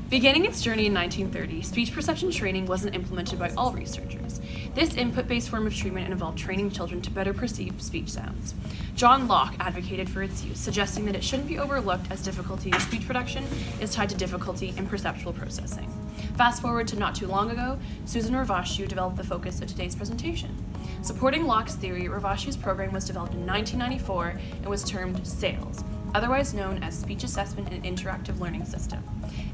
Beginning its journey in 1930, speech perception training wasn't implemented by all researchers. This input-based form of treatment involved training children to better perceive speech sounds. John Locke advocated for its use, suggesting that it shouldn't be overlooked as difficulty in speech production is tied to difficulty in perceptual processing. Fast forward to not too long ago, Susan Ravashu developed the focus of today's presentation. Supporting Locke's theory, Ravashu's program was developed in 1994 and was termed SAILS, otherwise known as Speech Assessment and Interactive Learning System.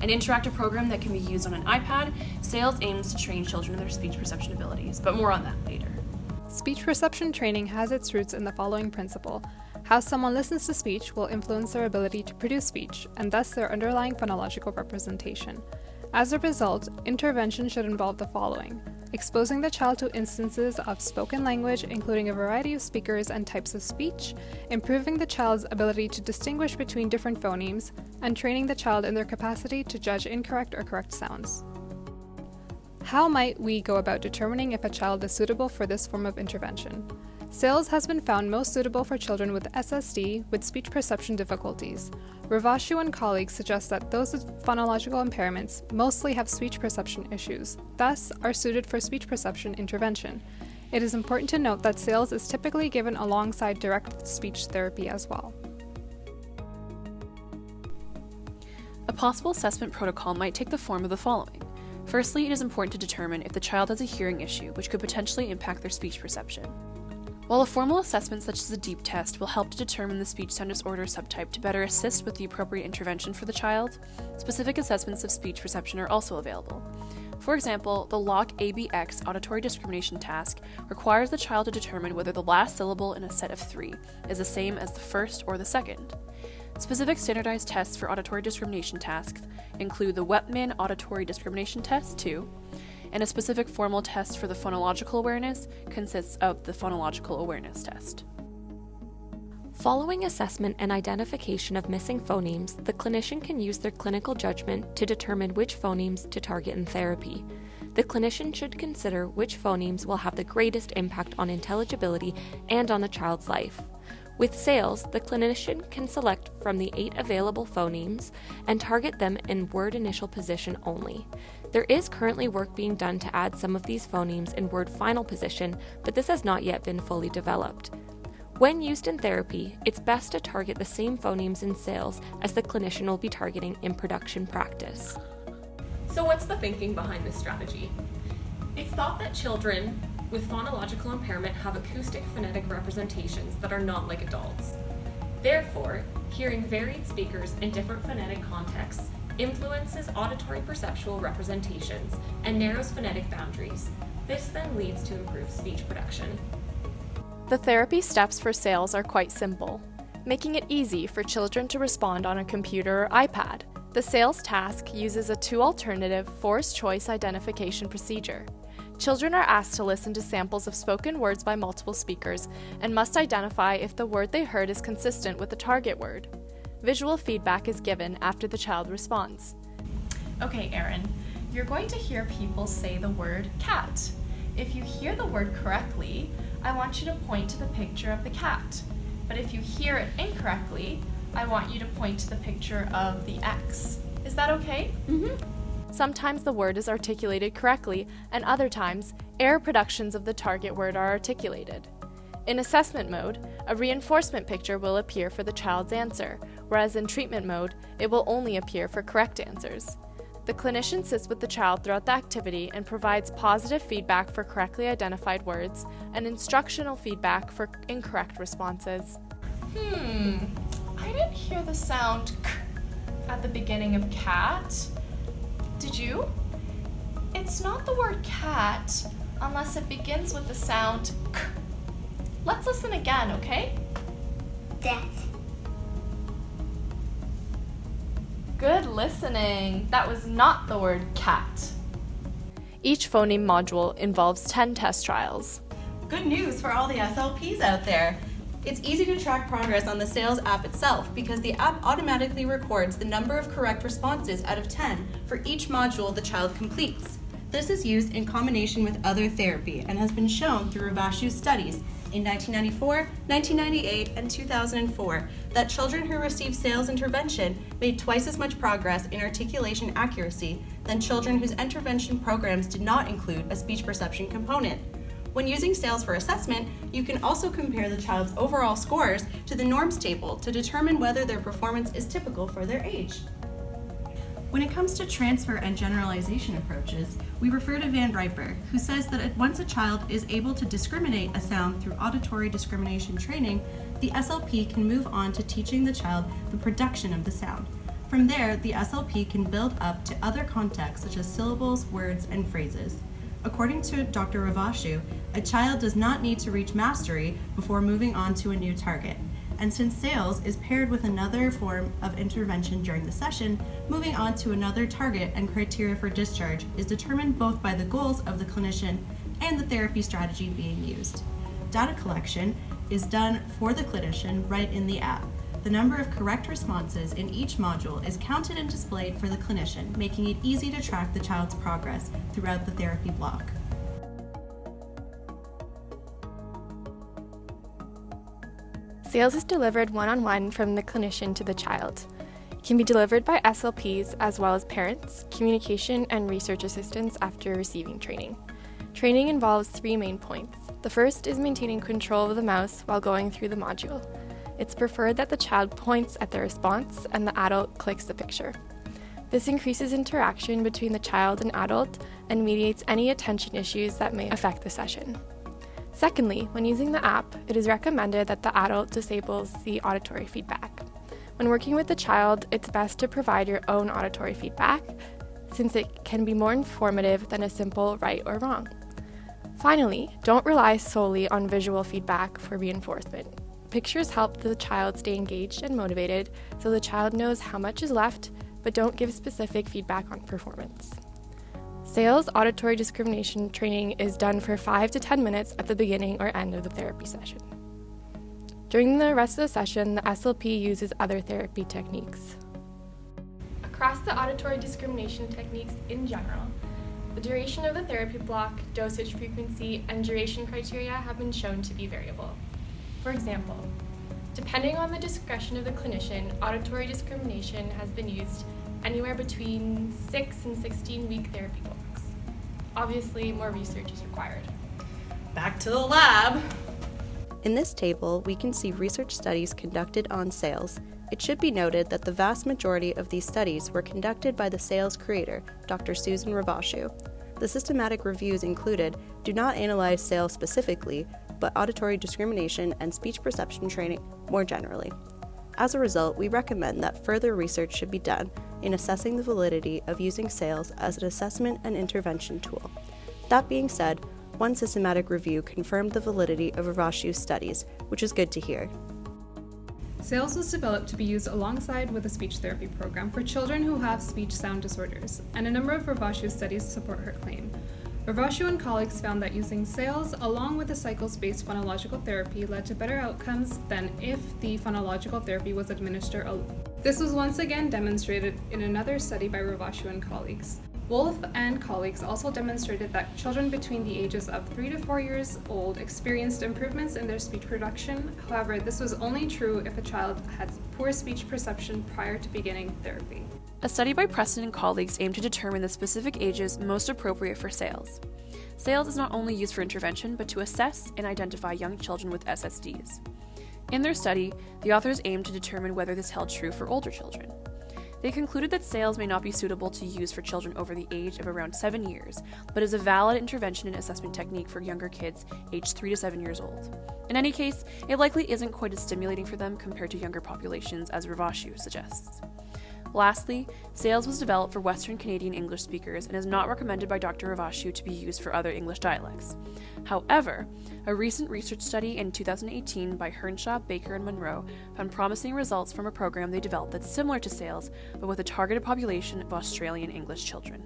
An interactive program that can be used on an iPad, SAILS aims to train children in their speech perception abilities, but more on that later. Speech perception training has its roots in the following principle. How someone listens to speech will influence their ability to produce speech, and thus their underlying phonological representation. As a result, intervention should involve the following: exposing the child to instances of spoken language, including a variety of speakers and types of speech, improving the child's ability to distinguish between different phonemes, and training the child in their capacity to judge incorrect or correct sounds. How might we go about determining if a child is suitable for this form of intervention? SAILS has been found most suitable for children with SSD with speech perception difficulties. Ravashu and colleagues suggest that those with phonological impairments mostly have speech perception issues, thus are suited for speech perception intervention. It is important to note that SAILS is typically given alongside direct speech therapy as well. A possible assessment protocol might take the form of the following. Firstly, it is important to determine if the child has a hearing issue, which could potentially impact their speech perception. While a formal assessment such as a deep test will help to determine the speech sound disorder subtype to better assist with the appropriate intervention for the child, specific assessments of speech perception are also available. For example, the Locke ABX auditory discrimination task requires the child to determine whether the last syllable in a set of 3 is the same as the first or the second. Specific standardized tests for auditory discrimination tasks include the Wepman Auditory Discrimination Test 2, and a specific formal test for the phonological awareness consists of the phonological awareness test. Following assessment and identification of missing phonemes, the clinician can use their clinical judgment to determine which phonemes to target in therapy. The clinician should consider which phonemes will have the greatest impact on intelligibility and on the child's life. With SAILS, the clinician can select from the 8 available phonemes and target them in word initial position only. There is currently work being done to add some of these phonemes in word final position, but this has not yet been fully developed. When used in therapy, it's best to target the same phonemes in SAILS as the clinician will be targeting in production practice. So what's the thinking behind this strategy? It's thought that children with phonological impairment have acoustic phonetic representations that are not like adults. Therefore, hearing varied speakers in different phonetic contexts influences auditory perceptual representations and narrows phonetic boundaries. This then leads to improved speech production. The therapy steps for SAILS are quite simple, making it easy for children to respond on a computer or iPad. The SAILS task uses a 2-alternative forced choice identification procedure. Children are asked to listen to samples of spoken words by multiple speakers and must identify if the word they heard is consistent with the target word. Visual feedback is given after the child responds. Okay, Erin, you're going to hear people say the word cat. If you hear the word correctly, I want you to point to the picture of the cat. But if you hear it incorrectly, I want you to point to the picture of the X. Is that okay? Mm-hmm. Sometimes the word is articulated correctly, and other times, error productions of the target word are articulated. In assessment mode, a reinforcement picture will appear for the child's answer, whereas in treatment mode, it will only appear for correct answers. The clinician sits with the child throughout the activity and provides positive feedback for correctly identified words and instructional feedback for incorrect responses. I didn't hear the sound k at the beginning of cat. Did you? It's not the word cat unless it begins with the sound k. Let's listen again, okay? That. Good listening. That was not the word cat. Each phoneme module involves 10 test trials. Good news for all the SLPs out there. It's easy to track progress on the SAILS app itself because the app automatically records the number of correct responses out of 10 for each module the child completes. This is used in combination with other therapy and has been shown through Ravashu's studies in 1994, 1998, and 2004 that children who received SAILS intervention made twice as much progress in articulation accuracy than children whose intervention programs did not include a speech perception component. When using SAILS for assessment, you can also compare the child's overall scores to the norms table to determine whether their performance is typical for their age. When it comes to transfer and generalization approaches, we refer to Van Riper, who says that once a child is able to discriminate a sound through auditory discrimination training, the SLP can move on to teaching the child the production of the sound. From there, the SLP can build up to other contexts such as syllables, words, and phrases. According to Dr. Ravashu, a child does not need to reach mastery before moving on to a new target. And since SAILS is paired with another form of intervention during the session, moving on to another target and criteria for discharge is determined both by the goals of the clinician and the therapy strategy being used. Data collection is done for the clinician right in the app. The number of correct responses in each module is counted and displayed for the clinician, making it easy to track the child's progress throughout the therapy block. SAILS is delivered one-on-one from the clinician to the child. It can be delivered by SLPs as well as parents, communication, and research assistants after receiving training. Training involves 3 main points. The first is maintaining control of the mouse while going through the module. It's preferred that the child points at the response and the adult clicks the picture. This increases interaction between the child and adult and mediates any attention issues that may affect the session. Secondly, when using the app, it is recommended that the adult disables the auditory feedback. When working with the child, it's best to provide your own auditory feedback, since it can be more informative than a simple right or wrong. Finally, don't rely solely on visual feedback for reinforcement. Pictures help the child stay engaged and motivated, so the child knows how much is left, but don't give specific feedback on performance. SAILS auditory discrimination training is done for 5 to 10 minutes at the beginning or end of the therapy session. During the rest of the session, the SLP uses other therapy techniques. Across the auditory discrimination techniques in general, the duration of the therapy block, dosage frequency, and duration criteria have been shown to be variable. For example, depending on the discretion of the clinician, auditory discrimination has been used anywhere between 6 and 16-week therapy blocks. Obviously, more research is required. Back to the lab! In this table, we can see research studies conducted on SAILS. It should be noted that the vast majority of these studies were conducted by the SAILS creator, Dr. Susan Ravashu. The systematic reviews included do not analyze SAILS specifically, but auditory discrimination and speech perception training more generally. As a result, we recommend that further research should be done in assessing the validity of using SAILS as an assessment and intervention tool. That being said, one systematic review confirmed the validity of Ravashu's studies, which is good to hear. SAILS was developed to be used alongside with a speech therapy program for children who have speech sound disorders, and a number of Ravashu's studies support her claim. Ravashu and colleagues found that using SAILS along with the cycles-based phonological therapy led to better outcomes than if the phonological therapy was administered alone. This was once again demonstrated in another study by Ravashu and colleagues. Wolf and colleagues also demonstrated that children between the ages of 3 to 4 years old experienced improvements in their speech production. However, this was only true if a child had poor speech perception prior to beginning therapy. A study by Preston and colleagues aimed to determine the specific ages most appropriate for SAILS. SAILS is not only used for intervention, but to assess and identify young children with SSDs. In their study, the authors aimed to determine whether this held true for older children. They concluded that SAILS may not be suitable to use for children over the age of around 7 years, but is a valid intervention and assessment technique for younger kids aged 3 to 7 years old. In any case, it likely isn't quite as stimulating for them compared to younger populations as Ravashu suggests. Lastly, SAILS was developed for Western Canadian English speakers and is not recommended by Dr. Ravashu to be used for other English dialects. However, a recent research study in 2018 by Hernshaw, Baker, and Monroe found promising results from a program they developed that's similar to SAILS, but with a targeted population of Australian English children.